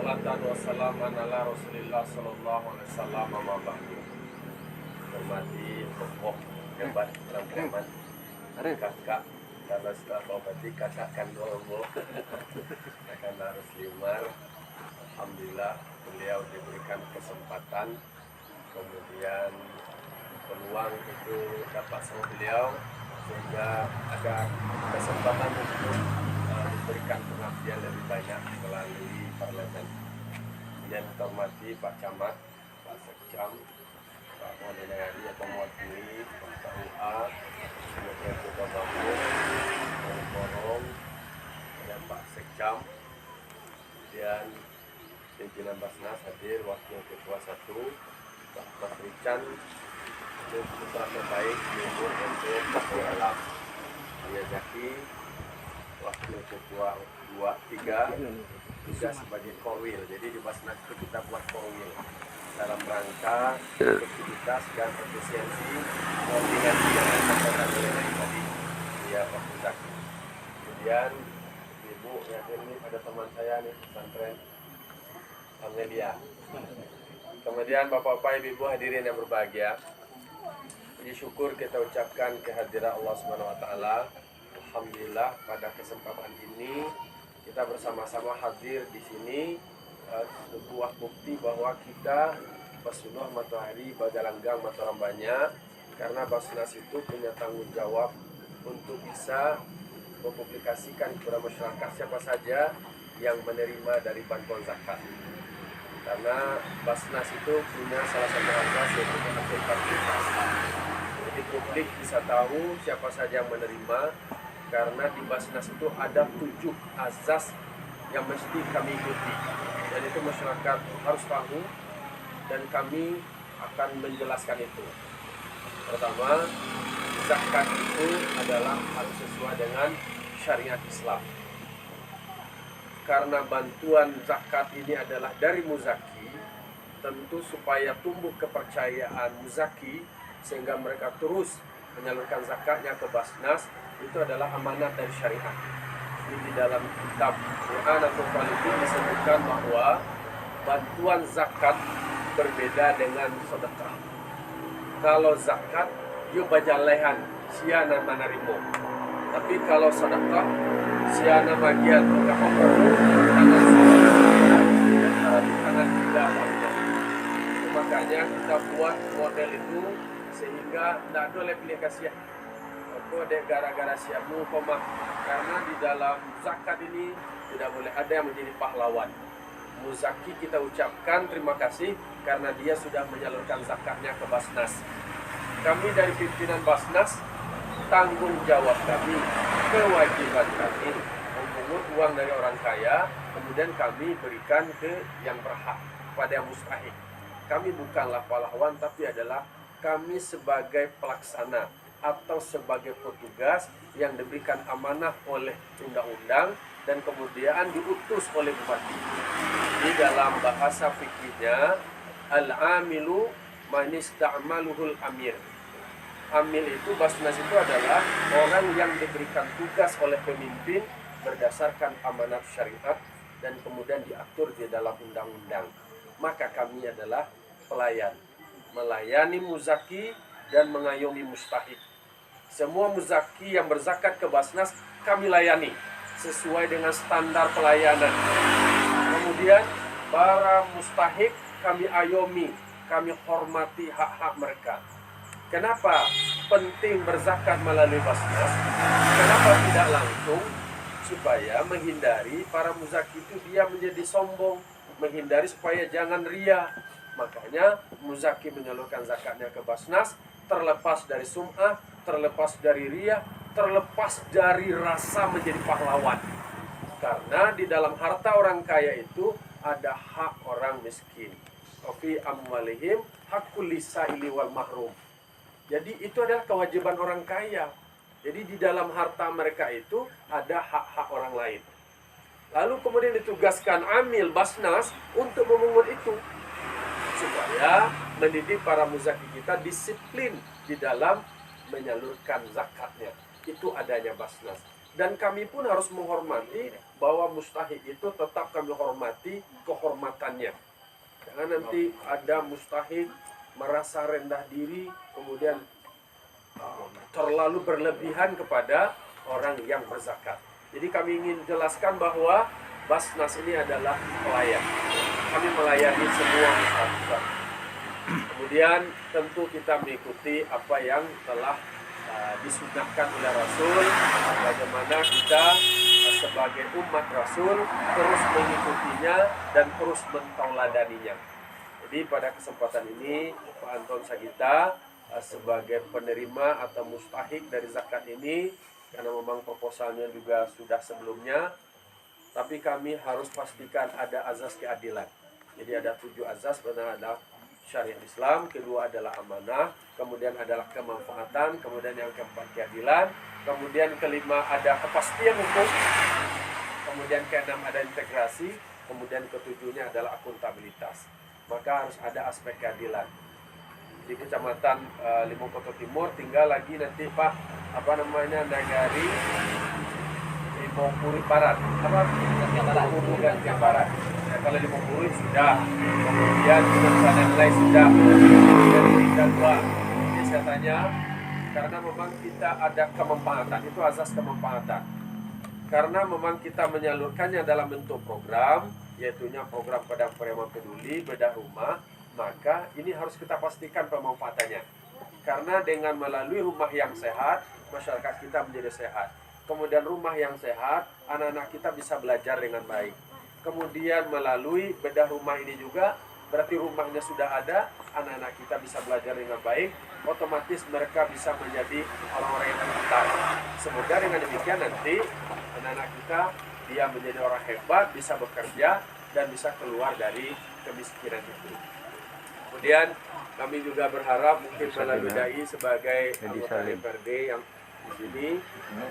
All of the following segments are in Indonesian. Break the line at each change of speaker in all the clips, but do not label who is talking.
Wassalatan wassalaman ala Rasulillah sallallahu alaihi wasallam amma ba'du. Hormati tokoh hebat dalam kiamat, kakak kalau setelah berarti kakak kandung akan harus limar. Alhamdulillah beliau diberikan kesempatan, kemudian peluang itu dapat sama beliau sehingga ada kesempatan untuk diberikan pengabdian lebih banyak melalui parlemen. Kemudian hormati Pak Camat, Pak Sekcam, Pak Modenayari atau Mewakili, Pak UA, kemudian Ketua Bambung, Pak Korong, dan Pak Sekcam, kemudian pimpinan Basnas hadir, Wakil Ketua 1, Pak Basrican, untuk putra terbaik Ibu untuk Pak Alam, Buya Zaki, Wakil Ketua 2, 3 juga sebagai korwil. Jadi di Basnas itu kita buat korwil dalam rangka efektivitas dan efisiensi koordinasi yang disampaikan oleh tadi ya Pak Zaki. Kemudian Ibu ya, ini ada teman saya nih pesantren Amelia. Kemudian Bapak-bapak, Ibu-ibu hadirin yang berbahagia, puji syukur kita ucapkan kehadiran Allah Subhanahu wa taala. Alhamdulillah pada kesempatan ini kita bersama-sama hadir di sini, sebuah bukti bahwa kita Basuluh Matahari Bagalanggang Mataram banyak, karena Basnas itu punya tanggung jawab untuk bisa mempublikasikan kepada masyarakat siapa saja yang menerima dari bantuan zakat. Karena Basnas itu punya salah satu asas yaitu akuntabilitas. Jadi publik bisa tahu siapa saja yang menerima, karena di Basnas itu ada 7 azas yang mesti kami ikuti, dan itu masyarakat harus tahu dan kami akan menjelaskan itu. Pertama, zakat itu adalah harus sesuai dengan syariat Islam. Karena bantuan zakat ini adalah dari muzaki, tentu supaya tumbuh kepercayaan muzaki sehingga mereka terus menyalurkan zakatnya ke Basnas, itu adalah amanat dari syariat. Di dalam kitab Quran atau Al-Quran disebutkan bahwa bantuan zakat berbeda dengan sedekah. Kalau zakat dia bajalehan siana manarimo, tapi kalau sedekah siana bagian maka perlu tangan tangan tidak. Makanya kita buat model itu sehingga tidak ada aplikasi kode gara-gara siapmu koma, karena di dalam zakat ini tidak boleh ada yang menjadi pahlawan. Muzaki kita ucapkan terima kasih karena dia sudah menyalurkan zakatnya ke Basnas. Kami dari pimpinan Basnas, tanggung jawab kami, kewajiban kami memungut uang dari orang kaya, kemudian kami berikan ke yang berhak, pada yang mustahik. Kami bukanlah pahlawan, tapi adalah kami sebagai pelaksana atau sebagai petugas yang diberikan amanah oleh undang-undang dan kemudian diutus oleh bupati. Di dalam bahasa fikihnya, al-amilu man ista'maluhul amir. Amil itu, Basnas itu adalah orang yang diberikan tugas oleh pemimpin berdasarkan amanat syariat dan kemudian diatur di dalam undang-undang. Maka kami adalah pelayan, melayani muzaki dan mengayomi mustahik. Semua muzaki yang berzakat ke Basnas kami layani sesuai dengan standar pelayanan. Kemudian para mustahik kami ayomi, kami hormati hak-hak mereka. Kenapa penting berzakat melalui Basnas? Kenapa tidak langsung? Supaya menghindari para muzaki itu dia menjadi sombong, menghindari supaya jangan ria. Makanya muzaki menyalurkan zakatnya ke Basnas, terlepas dari sum'ah, terlepas dari ria, terlepas dari rasa menjadi pahlawan. Karena di dalam harta orang kaya itu ada hak orang miskin. Fi amwalihim haqqul lisaili wal mahrum. Jadi itu adalah kewajiban orang kaya. Jadi di dalam harta mereka itu ada hak-hak orang lain. Lalu kemudian ditugaskan amil Basnas untuk memungut itu, supaya mendidik para muzaki kita disiplin di dalam menyalurkan zakatnya. Itu adanya Basnas. Dan kami pun harus menghormati bahwa mustahik itu tetap kami hormati kehormatannya. Jangan nanti ada mustahik merasa rendah diri, kemudian terlalu berlebihan kepada orang yang berzakat. Jadi kami ingin jelaskan bahwa Basnas ini adalah pelayan. Kami melayani semua masyarakat. Kemudian tentu kita mengikuti apa yang telah disunahkan oleh Rasul, bagaimana kita sebagai umat Rasul terus mengikutinya dan terus mentauladaninya. Jadi pada kesempatan ini Pak Anton Sagita sebagai penerima atau mustahik dari zakat ini, karena memang proposalnya juga sudah sebelumnya, tapi kami harus pastikan ada azas keadilan. Jadi ada 7 azas, benar ada syariat Islam, kedua adalah amanah, kemudian adalah kemanfaatan, kemudian yang keempat keadilan, kemudian kelima ada kepastian hukum, kemudian keenam ada integrasi, kemudian ketujuhnya adalah akuntabilitas. Maka harus ada aspek keadilan. Di Kecamatan Limongkoto Timur tinggal lagi nanti Pak Nagari Limongpuri Barat, Gantian Barat. Ya, kalau Limongpuri sudah, kemudian Gunung lain sudah, kemudian 2. Jadi saya tanya, karena memang kita ada kemanfaatan, itu azas kemanfaatan. Karena memang kita menyalurkannya dalam bentuk program, yaitunya program Padang Pariaman Peduli, bedah rumah, maka ini harus kita pastikan pemanfaatannya. Karena dengan melalui rumah yang sehat, masyarakat kita menjadi sehat. Kemudian rumah yang sehat, anak-anak kita bisa belajar dengan baik. Kemudian melalui bedah rumah ini juga, berarti rumahnya sudah ada, anak-anak kita bisa belajar dengan baik, otomatis mereka bisa menjadi orang-orang yang pintar. Semoga dengan demikian nanti anak-anak kita dia menjadi orang hebat, bisa bekerja, dan bisa keluar dari kemiskinan itu. Kemudian kami juga berharap mungkin melalui Dai sebagai anggota DPRD yang di sini,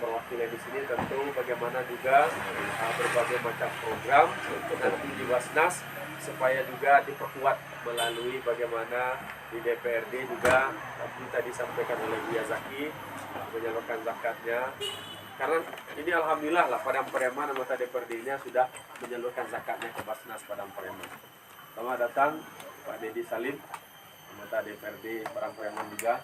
perwakilan di sini tentu bagaimana juga berbagai macam program nanti di Basnas supaya juga diperkuat melalui bagaimana di DPRD juga tadi disampaikan oleh Buya Zaki menyalurkan zakatnya. Karena ini alhamdulillah lah Padang Pariaman anggota DPRD-nya sudah menyalurkan zakatnya ke Basnas Padang Pariaman. Selamat datang Pak Dedi Salim, anggota DPRD Padang Pariaman juga.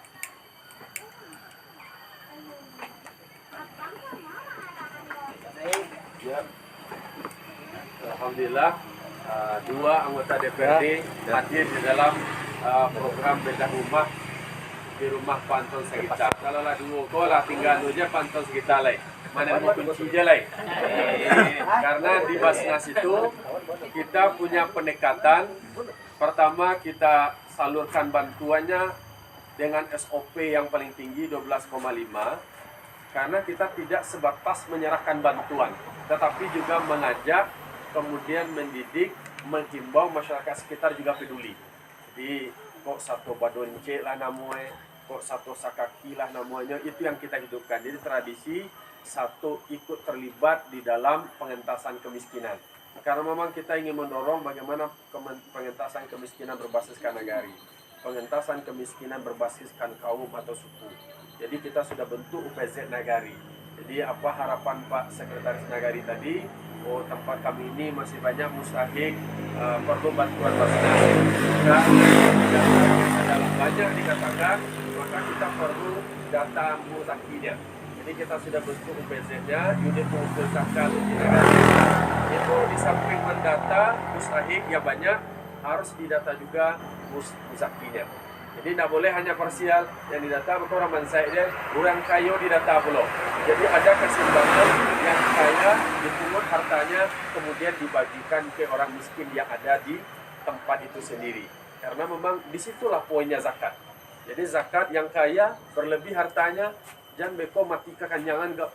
Ya. Alhamdulillah 2 anggota DPRD hadir di dalam program bedah rumah di rumah Pak Anton Sagita. Kalau lah dulu kau lah tinggal aja Pak Anton Sagita lah. Mana mau kunci je lah. Karena di Basnas itu kita punya pendekatan. Pertama kita salurkan bantuannya dengan SOP yang paling tinggi 12,5. Karena kita tidak sebatas menyerahkan bantuan, tetapi juga mengajak, kemudian mendidik, menghimbau masyarakat sekitar juga peduli. Jadi kok satu badonce lah namanya, kok satu sakaki lah namanya, itu yang kita hidupkan. Jadi tradisi satu ikut terlibat di dalam pengentasan kemiskinan. Karena memang kita ingin mendorong bagaimana pengentasan kemiskinan berbasiskan nagari, pengentasan kemiskinan berbasiskan kaum atau suku. Jadi kita sudah bentuk UPZ Nagari. Jadi apa harapan Pak Sekretaris Nagari tadi? Oh, tempat kami ini masih banyak mustahik, perlu bantuan Basnas. Dalam banyak dikatakan, maka kita perlu data muzakinya. Jadi kita sudah bentuk UPZ-nya, unit pengumpul zakat di Nagari. Itu di samping mendata mustahik yang banyak, harus didata juga muzakinya. Jadi tidak boleh hanya parsial yang didata, maka orang mansai dia, orang kaya didata belum. Jadi ada keseimbangan yang kaya dipungut hartanya, kemudian dibagikan ke orang miskin yang ada di tempat itu sendiri. Karena memang disitulah poinnya zakat. Jadi zakat yang kaya berlebih hartanya, jangan beko mati kekanyangan gak.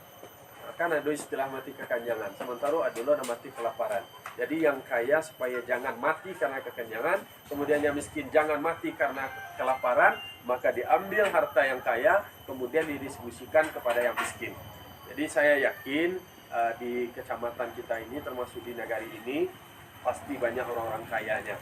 Kan ada istilah mati kekanyangan, sementara ada mati kelaparan. Jadi yang kaya supaya jangan mati karena kekenyangan, kemudian yang miskin jangan mati karena kelaparan, maka diambil harta yang kaya, kemudian didistribusikan kepada yang miskin. Jadi saya yakin di kecamatan kita ini, termasuk di Nagari ini, pasti banyak orang-orang kayanya.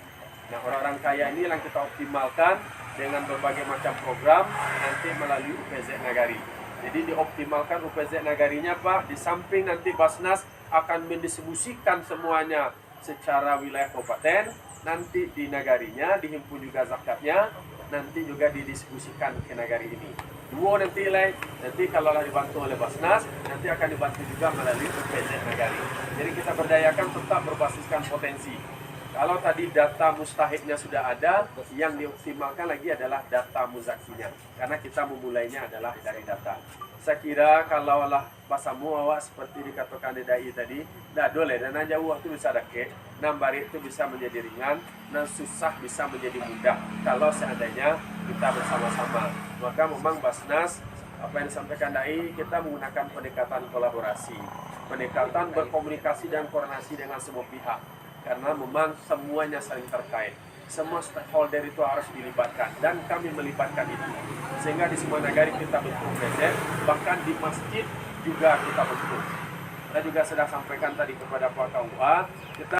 Nah, orang-orang kaya ini yang kita optimalkan dengan berbagai macam program nanti melalui UPZ Nagari. Jadi dioptimalkan UPZ Nagarinya Pak. Di samping nanti Basnas akan mendistribusikan semuanya secara wilayah kabupaten, nanti di Nagarinya dihimpun juga zakatnya, nanti juga didistribusikan ke Nagari ini. Dua nanti kalau dibantu oleh Basnas, nanti akan dibantu juga melalui UPZ Nagari. Jadi kita berdayakan tetap berbasiskan potensi. Kalau tadi data mustahiknya sudah ada, yang dioptimalkan lagi adalah data muzakinya. Karena kita memulainya adalah dari data. Saya kira kalau lah bahasamu awak seperti dikatakan Dai tadi, dah boleh dan jauh waktu bisa dake, nambari itu bisa menjadi ringan, dan susah bisa menjadi mudah. Kalau seandainya kita bersama-sama, maka memang Basnas apa yang disampaikan Dai, kita menggunakan pendekatan kolaborasi, pendekatan berkomunikasi dan koordinasi dengan semua pihak. Karena memang semuanya saling terkait. Semua stakeholder itu harus dilibatkan dan kami melibatkan itu. Sehingga di semua negara kita bentuk UPZ, bahkan di masjid juga kita bentuk. Saya juga sudah sampaikan tadi kepada Pak KUA, kita